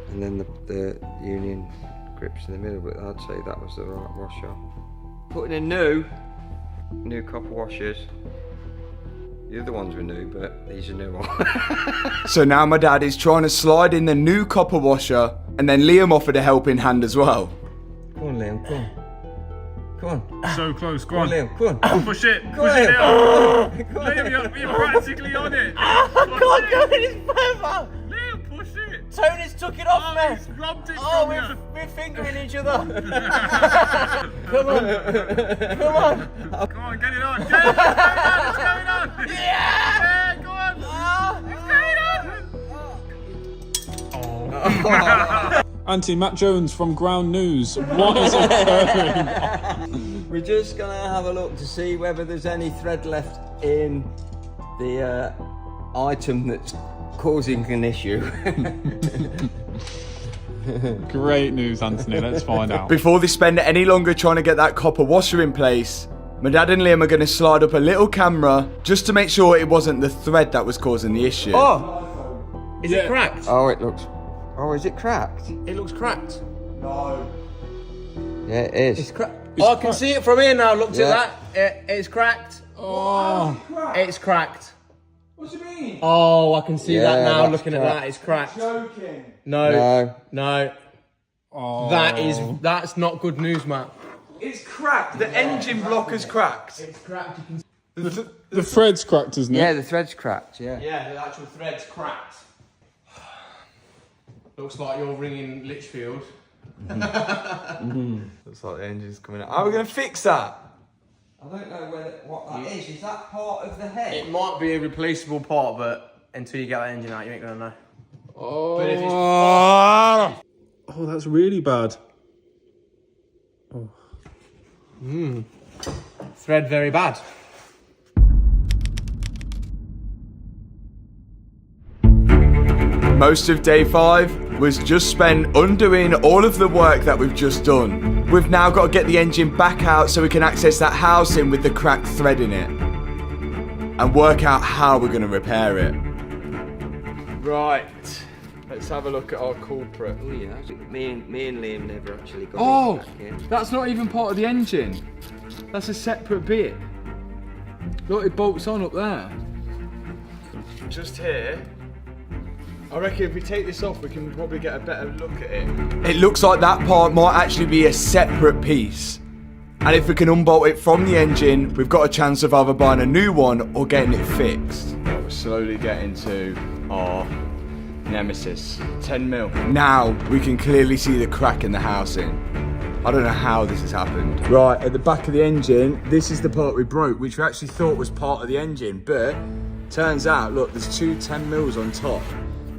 Speaker 6: And then the union grips in the middle, but I'd say that was the right washer. Putting in new copper washers. The other ones were new, but these are new ones.
Speaker 1: So now my dad is trying to slide in the new copper washer and then Liam offered a helping hand as well.
Speaker 6: Come on, Liam, come on. Come on.
Speaker 2: So close, go
Speaker 6: Come
Speaker 2: on.
Speaker 6: on, Liam, come on.
Speaker 2: Push it,
Speaker 6: Come
Speaker 2: push
Speaker 6: on,
Speaker 2: it
Speaker 6: Liam.
Speaker 2: down.
Speaker 6: Come on,
Speaker 2: Liam, you're practically on it.
Speaker 3: I can't go any further.
Speaker 2: Liam, push it.
Speaker 3: Tony's took it off me.
Speaker 2: He's robbed it
Speaker 3: Oh,
Speaker 2: from you.
Speaker 3: we're fingering each other. Come on. Come on.
Speaker 2: Come on, get it on. Get it on. What's going on? Yeah, go on. What's going on?
Speaker 4: Auntie, Matt Jones from Ground News. What is occurring?
Speaker 6: We're just gonna have a look to see whether there's any thread left in the item that's causing an issue.
Speaker 4: Great news, Anthony. Let's find out.
Speaker 1: Before they spend any longer trying to get that copper washer in place, my dad and Liam are going to slide up a little camera just to make sure it wasn't the thread that was causing the issue.
Speaker 3: Oh, is it cracked?
Speaker 6: Oh, it looks. Oh, is it cracked?
Speaker 3: It looks cracked.
Speaker 1: No.
Speaker 6: Yeah, it is.
Speaker 3: It's cracked. Oh, I can see it from here now. Look
Speaker 6: Yeah.
Speaker 3: at that. It's cracked.
Speaker 4: Oh,
Speaker 3: It's cracked.
Speaker 1: What do you mean?
Speaker 3: Oh, I can see
Speaker 6: Yeah,
Speaker 3: that now.
Speaker 6: that's
Speaker 3: Looking at
Speaker 6: cracked.
Speaker 3: that, it's cracked.
Speaker 1: Joking.
Speaker 3: No,
Speaker 6: No.
Speaker 3: no. That's not good news, Matt.
Speaker 1: It's cracked. The engine block is cracked.
Speaker 3: It's cracked. You can.
Speaker 4: the thread's cracked, isn't it?
Speaker 6: Yeah, the thread's cracked. Yeah.
Speaker 3: Yeah, the actual thread's cracked. Looks like you're ringing Litchfield.
Speaker 1: Looks like the engine's coming out. How are we going to fix that?
Speaker 6: I don't know what that is. Is that part of the head?
Speaker 3: It might be a replaceable part, but until you get that engine out, you ain't gonna know.
Speaker 4: Oh,
Speaker 3: But if it's...
Speaker 4: oh, that's really bad.
Speaker 3: Thread very bad.
Speaker 1: Most of day 5 was just spent undoing all of the work that we've just done. We've now got to get the engine back out so we can access that housing with the cracked thread in it and work out how we're going to repair it. Right, let's have a look at our culprit.
Speaker 6: Oh yeah, me and Liam never actually got it back in.
Speaker 1: That's not even part of the engine. That's a separate bit. Look, it bolts on up there. Just here. I reckon if we take this off, we can probably get a better look at it. It looks like that part might actually be a separate piece. And if we can unbolt it from the engine, we've got a chance of either buying a new one or getting it fixed. We're slowly getting to our nemesis, 10 mil. Now we can clearly see the crack in the housing. I don't know how this has happened. Right, at the back of the engine, this is the part we broke, which we actually thought was part of the engine, but turns out, look, there's 2 10 mils on top.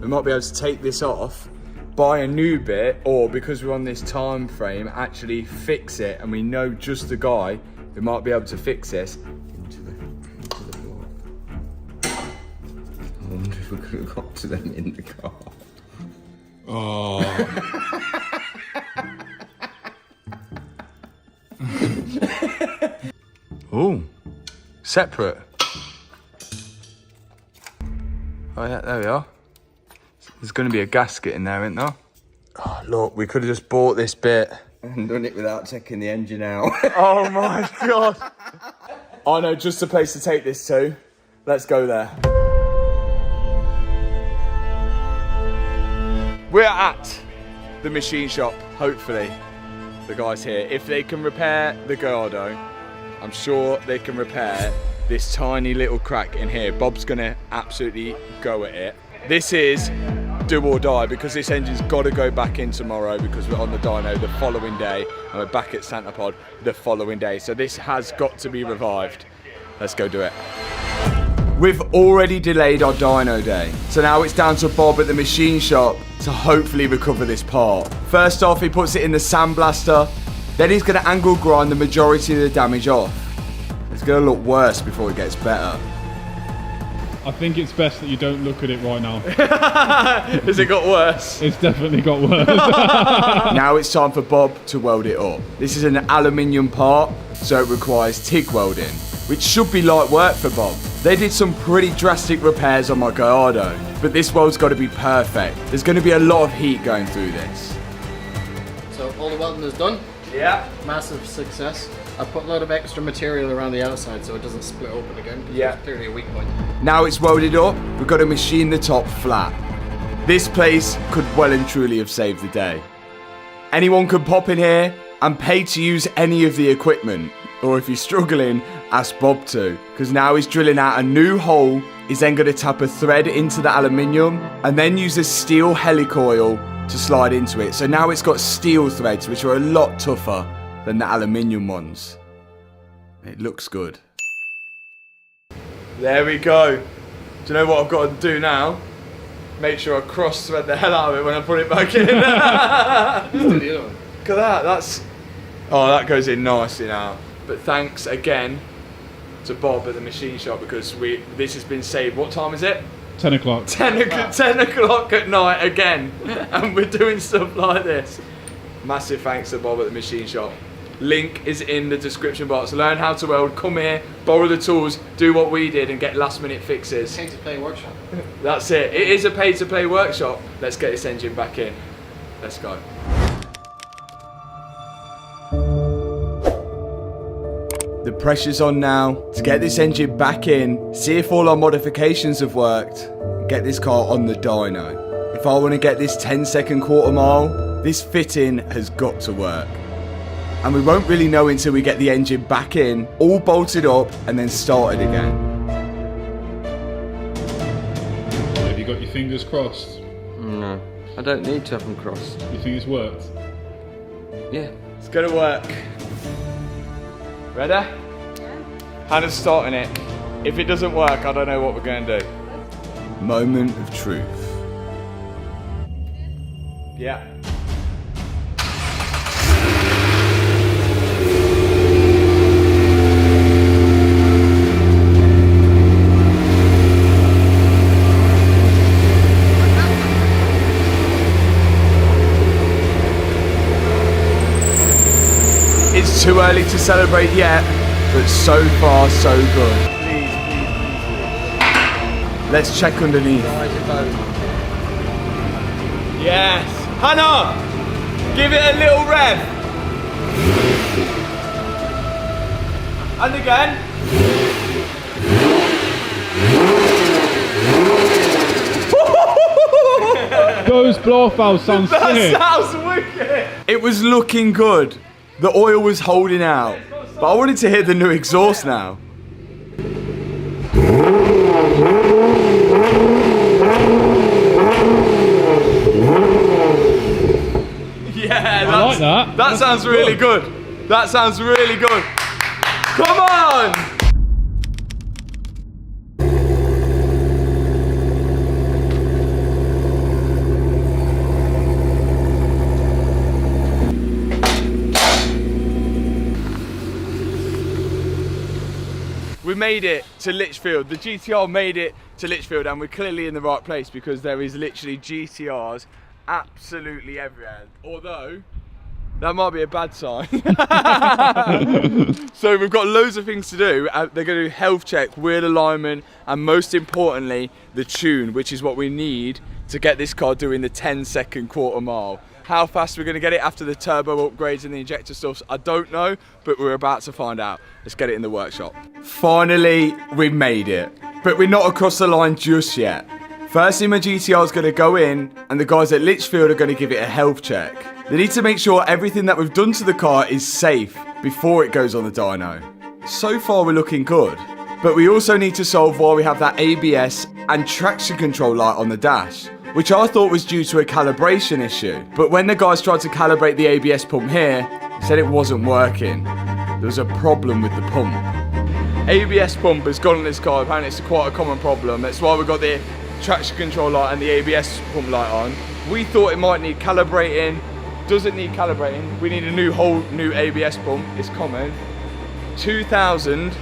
Speaker 1: We might be able to take this off, buy a new bit, or because we're on this time frame, actually fix it, and we know just the guy who might be able to fix this.
Speaker 6: Into the block. I wonder if we could have got to them in the car.
Speaker 4: Oh.
Speaker 1: Oh, separate. Oh yeah, there we are. There's going to be a gasket in there, isn't there? Oh, look, we could have just bought this bit.
Speaker 6: And done it without taking the engine out.
Speaker 1: Oh my God. I know just the place to take this to. Let's go there. We're at the machine shop, hopefully. The guys here. If they can repair the Gallardo, I'm sure they can repair this tiny little crack in here. Bob's gonna absolutely go at it. This is do or die because this engine's got to go back in tomorrow because we're on the dyno the following day and we're back at Santa Pod the following day. So this has got to be revived. Let's go do it. We've already delayed our dyno day. So now it's down to Bob at the machine shop to hopefully recover this part. First off, he puts it in the sandblaster. Then he's going to angle grind the majority of the damage off. It's going to look worse before it gets better.
Speaker 4: I think it's best that you don't look at it right now.
Speaker 1: Has it got worse?
Speaker 4: It's definitely got worse.
Speaker 1: Now it's time for Bob to weld it up. This is an aluminium part, so it requires TIG welding, which should be light work for Bob. They did some pretty drastic repairs on my Gallardo, but this weld's got to be perfect. There's going to be a lot of heat going through this.
Speaker 7: So all the welding is done.
Speaker 1: Yeah.
Speaker 7: Massive success. I put a lot of extra material around the outside so it doesn't split open again.
Speaker 1: Yeah.
Speaker 7: It's clearly a weak point.
Speaker 1: Now it's welded up, we've got to machine the top flat. This place could well and truly have saved the day. Anyone could pop in here and pay to use any of the equipment. Or if you're struggling, ask Bob to. Because now he's drilling out a new hole. He's then going to tap a thread into the aluminium and then use a steel helicoil to slide into it. So now it's got steel threads, which are a lot tougher than the aluminium ones. It looks good. There we go. Do you know what I've got to do now? Make sure I cross thread the hell out of it when I put it back in. Look at that, that's... Oh, that goes in nicely now. But thanks again to Bob at the machine shop because this has been saved. What time is it?
Speaker 4: 10 o'clock.
Speaker 1: 10 o'clock at night again. And we're doing stuff like this. Massive thanks to Bob at the machine shop. Link is in the description box. Learn how to weld, come here, borrow the tools, do what we did and get last minute fixes.
Speaker 7: Pay to play workshop.
Speaker 1: That's it. It is a pay to play workshop. Let's get this engine back in. Let's go. The pressure's on now to get this engine back in, see if all our modifications have worked, and get this car on the dyno. If I want to get this 10-second quarter mile, this fitting has got to work. And we won't really know until we get the engine back in, all bolted up and then started again.
Speaker 4: Have you got your fingers crossed?
Speaker 6: No, I don't need to have them crossed.
Speaker 4: You think it's worked?
Speaker 6: Yeah.
Speaker 1: It's gonna work. Ready? Yeah. Hannah's starting it. If it doesn't work, I don't know what we're gonna do. Moment of truth. Yeah. It's too early to celebrate yet, but so far so good. Let's check underneath. Yes. Hannah, give it a little rev. And again.
Speaker 4: Those blow valves sound sick.
Speaker 1: That sounds wicked. It was looking good. The oil was holding out. But I wanted to hear the new exhaust now. Yeah,
Speaker 4: I like that.
Speaker 1: That sounds really good. That sounds really good. Come on! We made it to Lichfield. The GTR made it to Lichfield, and we're clearly in the right place because there is literally GTRs absolutely everywhere. Although, that might be a bad sign. So we've got loads of things to do. They're going to do health check, wheel alignment, and most importantly, the tune, which is what we need to get this car doing the 10-second quarter mile. How fast we're going to get it after the turbo upgrades and the injector stuff, I don't know, but we're about to find out. Let's get it in the workshop. Finally, we've made it. But we're not across the line just yet. Firstly, my GTR is going to go in, and the guys at Lichfield are going to give it a health check. They need to make sure everything that we've done to the car is safe before it goes on the dyno. So far, we're looking good. But we also need to solve why we have that ABS and traction control light on the dash, which I thought was due to a calibration issue. But when the guys tried to calibrate the ABS pump here, they said it wasn't working. There was a problem with the pump. ABS pump has gone on this car, apparently it's quite a common problem. That's why we've got the traction control light and the ABS pump light on. We thought it might need calibrating. Doesn't need calibrating. We need a whole new ABS pump. It's common. £2,300?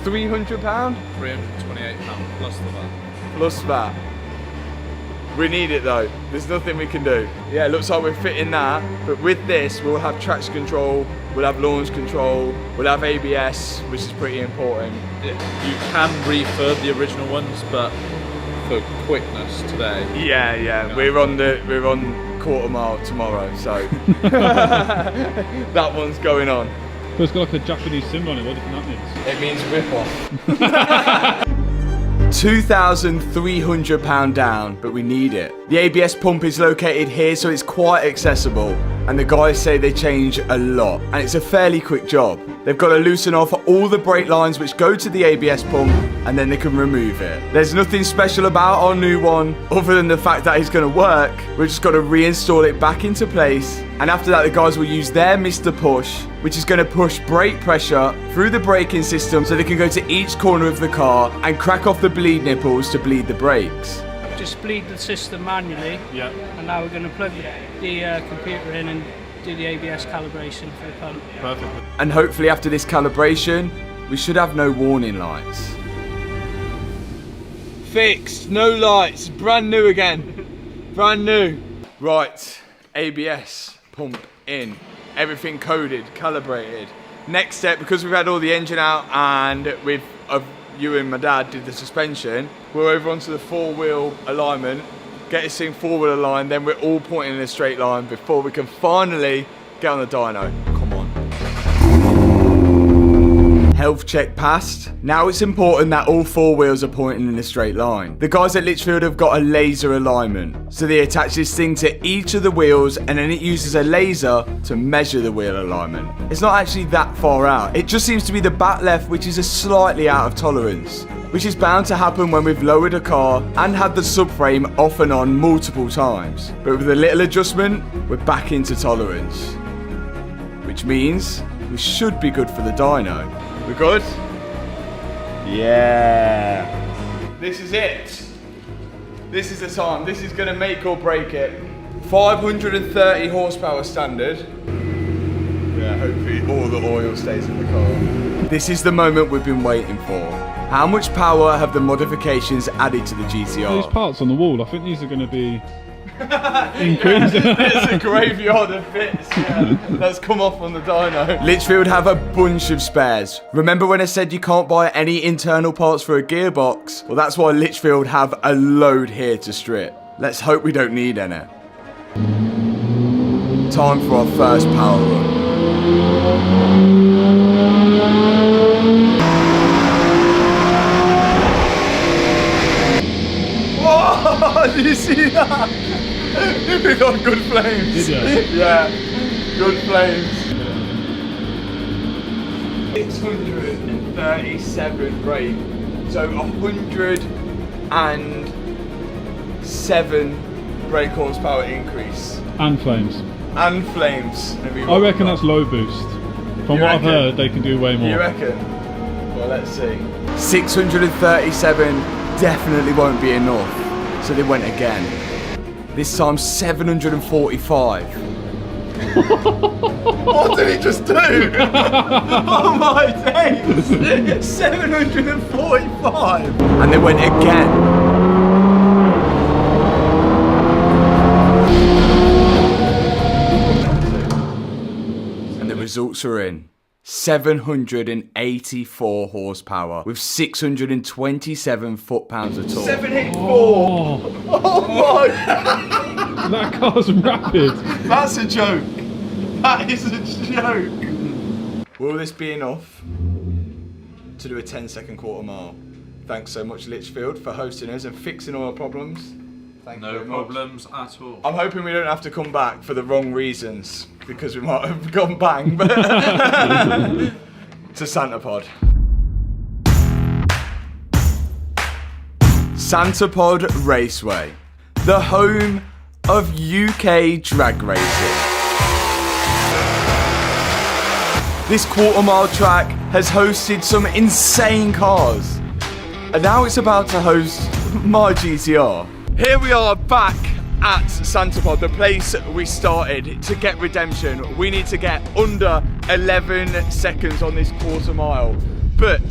Speaker 2: £328 plus the VAT.
Speaker 1: Plus that. We need it though. There's nothing we can do. Yeah, it looks like we're fitting that. But with this, we'll have traction control, we'll have launch control, we'll have ABS, which is pretty important.
Speaker 2: You can refurb the original ones, but for quickness today.
Speaker 1: Yeah. We're on quarter mile tomorrow, so that one's going on.
Speaker 4: But it's got like a Japanese symbol on it. What do you think that means?
Speaker 1: It means rip off. £2,300 down, but we need it. The ABS pump is located here, so it's quite accessible. And the guys say they change a lot, and it's a fairly quick job. They've got to loosen off all the brake lines which go to the ABS pump, and then they can remove it. There's nothing special about our new one, other than the fact that it's going to work. We've just got to reinstall it back into place. And after that, the guys will use their Mr. Push, which is going to push brake pressure through the braking system so they can go to each corner of the car and crack off the bleed nipples to bleed the brakes.
Speaker 8: Just bleed the system manually.
Speaker 4: Yeah.
Speaker 8: And now we're going to plug the computer in and do the ABS calibration for the pump.
Speaker 4: Perfect.
Speaker 1: And hopefully after this calibration, we should have no warning lights. Fixed, no lights, brand new again. Brand new. Right, ABS pump in. Everything coded, calibrated. Next step, because we've had all the engine out and you and my dad did the suspension, we're over onto the four-wheel alignment, get this thing four-wheel aligned, then we're all pointing in a straight line before we can finally get on the dyno. Come on. Health check passed. Now it's important that all four wheels are pointing in a straight line. The guys at Lichfield have got a laser alignment. So they attach this thing to each of the wheels and then it uses a laser to measure the wheel alignment. It's not actually that far out. It just seems to be the back left which is a slightly out of tolerance, which is bound to happen when we've lowered a car and had the subframe off and on multiple times. But with a little adjustment, we're back into tolerance. Which means we should be good for the dyno. We good? Yeah. This is it. This is the time. This is going to make or break it. 530 horsepower standard. Yeah, hopefully all the oil stays in the car. This is the moment we've been waiting for. How much power have the modifications added to the GTR?
Speaker 4: These parts on the wall, I think these are going to be increased.
Speaker 1: It's a graveyard of bits, yeah. That's come off on the dyno. Litchfield have a bunch of spares. Remember when I said you can't buy any internal parts for a gearbox? Well, that's why Litchfield have a load here to strip. Let's hope we don't need any. Time for our first power run. Whoa! Did you see that? We got good flames.
Speaker 4: Did you?
Speaker 1: Yeah, good flames. 637 brake. So 107 brake horsepower increase.
Speaker 4: And flames.
Speaker 1: And flames.
Speaker 4: I reckon that's low boost. From what I've heard, they can do way more.
Speaker 1: You reckon? Well, let's see. 637 definitely won't be enough. So they went again. This time 745. What did he just do? Oh my days! 745! And they went again. And the results are in. 784 horsepower with 627 foot-pounds of torque. 784! Oh my!
Speaker 4: That car's rapid.
Speaker 1: That's a joke. That is a joke. Will this be enough to do a 10-second quarter mile? Thanks so much, Litchfield, for hosting us and fixing all our problems. Thank you very much.
Speaker 2: No problems at all.
Speaker 1: I'm hoping we don't have to come back for the wrong reasons, because we might have gone bang. But to Santapod. Santapod Raceway, the home of UK drag racing. This quarter mile track has hosted some insane cars, and now it's about to host my GTR. Here we are back at Santapod, the place we started. To get redemption, we need to get under 11 seconds on this quarter mile, but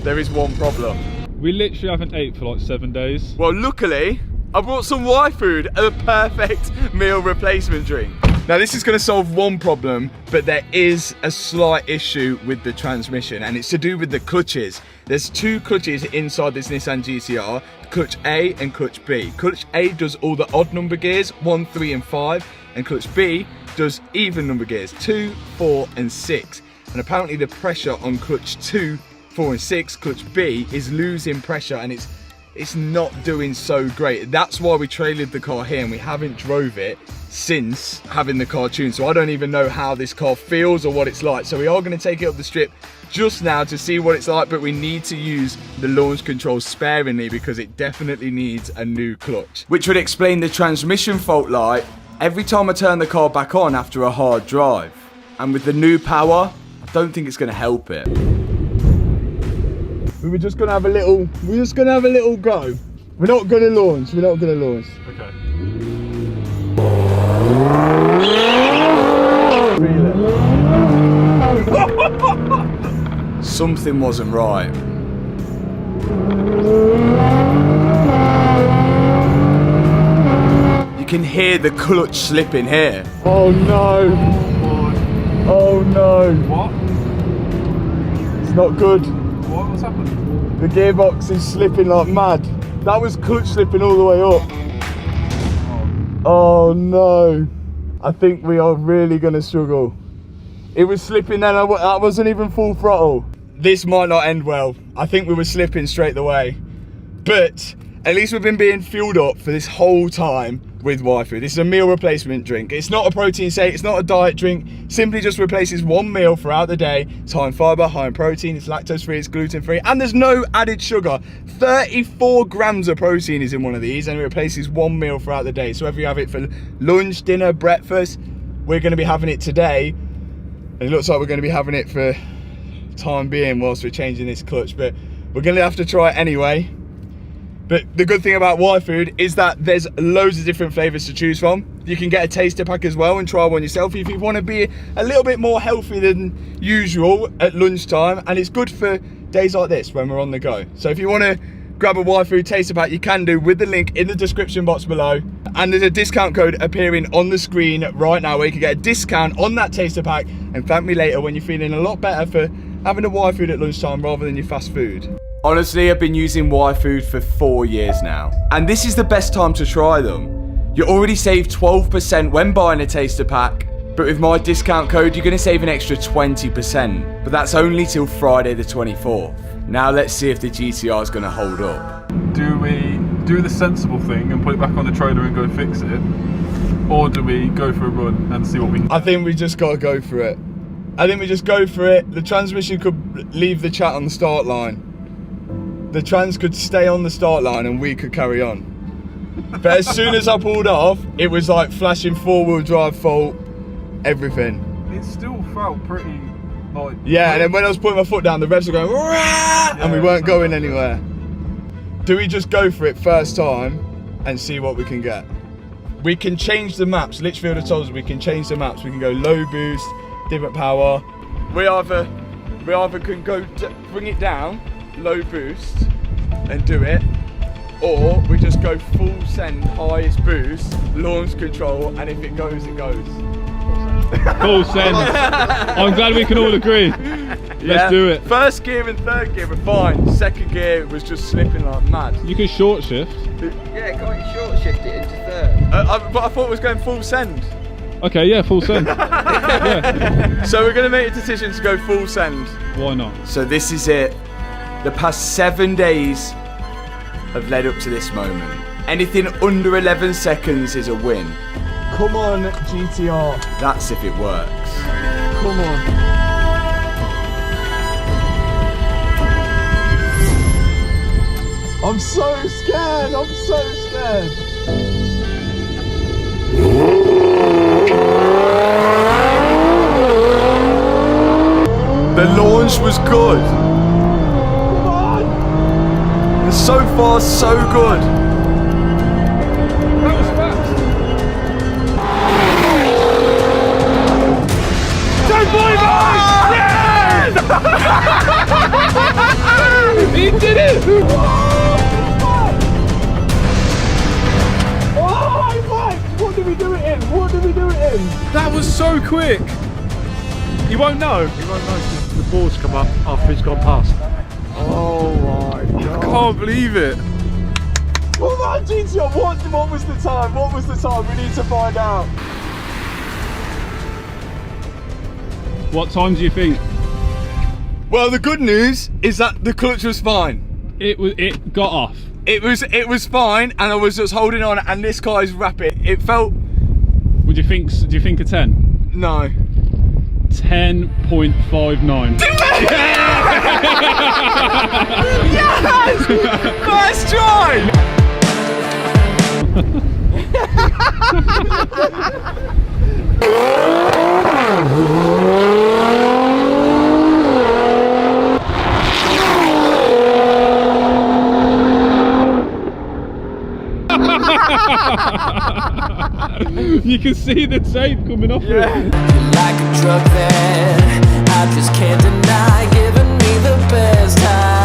Speaker 1: there is one problem.
Speaker 4: We literally haven't ate for like 7 days.
Speaker 1: Well, luckily, I brought some Y food, a perfect meal replacement drink. Now this is going to solve one problem, but there is a slight issue with the transmission, and it's to do with the clutches. There's two clutches inside this Nissan GTR, clutch A and clutch B. Clutch A does all the odd number gears, 1, 3 and 5, and clutch B does even number gears, 2, 4 and 6. And apparently the pressure on clutch 2, 4 and 6, clutch B, is losing pressure, and it's not doing so great. That's why we trailered the car here and we haven't drove it since having the car tuned. So I don't even know how this car feels or what it's like. So we are going to take it up the strip just now to see what it's like, but we need to use the launch control sparingly because it definitely needs a new clutch. Which would explain the transmission fault light every time I turn the car back on after a hard drive. And with the new power, I don't think it's going to help it. We were just gonna have a little. We're just gonna have a little go. We're not gonna launch. We're not gonna launch.
Speaker 2: Okay.
Speaker 1: Something wasn't right. You can hear the clutch slipping here. Oh no! Oh no!
Speaker 2: What?
Speaker 1: It's not good.
Speaker 2: What's happened?
Speaker 1: The gearbox is slipping like mad. That was clutch slipping all the way up. Oh no. I think we are really going to struggle. It was slipping then, that wasn't even full throttle. This might not end well. I think we were slipping straight away. But at least we've been being fueled up for this whole time with Y food. This is a meal replacement drink. It's not a protein shake, it's not a diet drink. Simply just replaces one meal throughout the day. It's high in fiber, high in protein, it's lactose free, it's gluten free, and there's no added sugar. 34 grams of protein is in one of these, and it replaces one meal throughout the day. So whether you have it for lunch, dinner, breakfast, we're gonna be having it today. And it looks like we're gonna be having it for time being whilst we're changing this clutch, but we're gonna have to try it anyway. But the good thing about Y Food is that there's loads of different flavours to choose from. You can get a taster pack as well and try one yourself if you want to be a little bit more healthy than usual at lunchtime. And it's good for days like this when we're on the go. So if you want to grab a Y Food taster pack, you can do with the link in the description box below. And there's a discount code appearing on the screen right now where you can get a discount on that taster pack and thank me later when you're feeling a lot better for having a Y Food at lunchtime rather than your fast food. Honestly, I've been using Y Food for 4 years now, and this is the best time to try them. You already save 12% when buying a taster pack, but with my discount code, you're going to save an extra 20%. But that's only till Friday the 24th. Now let's see if the GTR is going to hold up.
Speaker 4: Do we do the sensible thing and put it back on the trailer and go fix it? Or do we go for a run and see what we can?
Speaker 1: I think we just got to go for it. I think we just go for it. The transmission could leave the chat on the start line. The trans could stay on the start line and we could carry on. But as soon as I pulled off, it was like flashing 4-wheel drive fault, everything.
Speaker 4: It still felt pretty like...
Speaker 1: Yeah, and then when I was putting my foot down, the revs were going, "Rah!" And we weren't going anywhere. Do we just go for it first time and see what we can get? We can change the maps. Litchfield have told us we can change the maps. We can go low boost, different power. We either can go bring it down, low boost, and do it, or we just go full send, highest boost, launch control, and if it goes, it goes.
Speaker 4: Full send. I'm glad we can all agree. Let's do it.
Speaker 1: First gear and third gear were fine. Second gear was just slipping like mad.
Speaker 4: You can short shift.
Speaker 6: Yeah, can't you short shift it into third?
Speaker 1: But I thought it was going full send.
Speaker 4: Okay, yeah, full send. Yeah.
Speaker 1: So we're going to make a decision to go full send.
Speaker 4: Why not?
Speaker 1: So this is it. The past 7 days have led up to this moment. Anything under 11 seconds is a win. Come on, GTR. That's if it works. Come on. I'm so scared. I'm so scared. The launch was good. So far, so good.
Speaker 4: That was fast. 10.5! Yes! He did it!
Speaker 1: Oh, Mike! What did we do it in? What did we do it in?
Speaker 4: That was so quick. You won't know.
Speaker 2: He won't know if the boards come up after he's gone past.
Speaker 1: Oh my god.
Speaker 4: I can't believe it.
Speaker 1: Well, on, GTR, what was the time? What was the time? We need to find out.
Speaker 4: What time do you think?
Speaker 1: Well, the good news is that the clutch was fine.
Speaker 4: It got off.
Speaker 1: It was fine, and I was just holding on, and this guy's rapid. It felt...
Speaker 4: Do you think a 10?
Speaker 1: No.
Speaker 4: 10.59.
Speaker 1: Yes! First try!
Speaker 4: You can see the tape coming off it.
Speaker 9: Like a drug that I just can't deny, giving me the best high.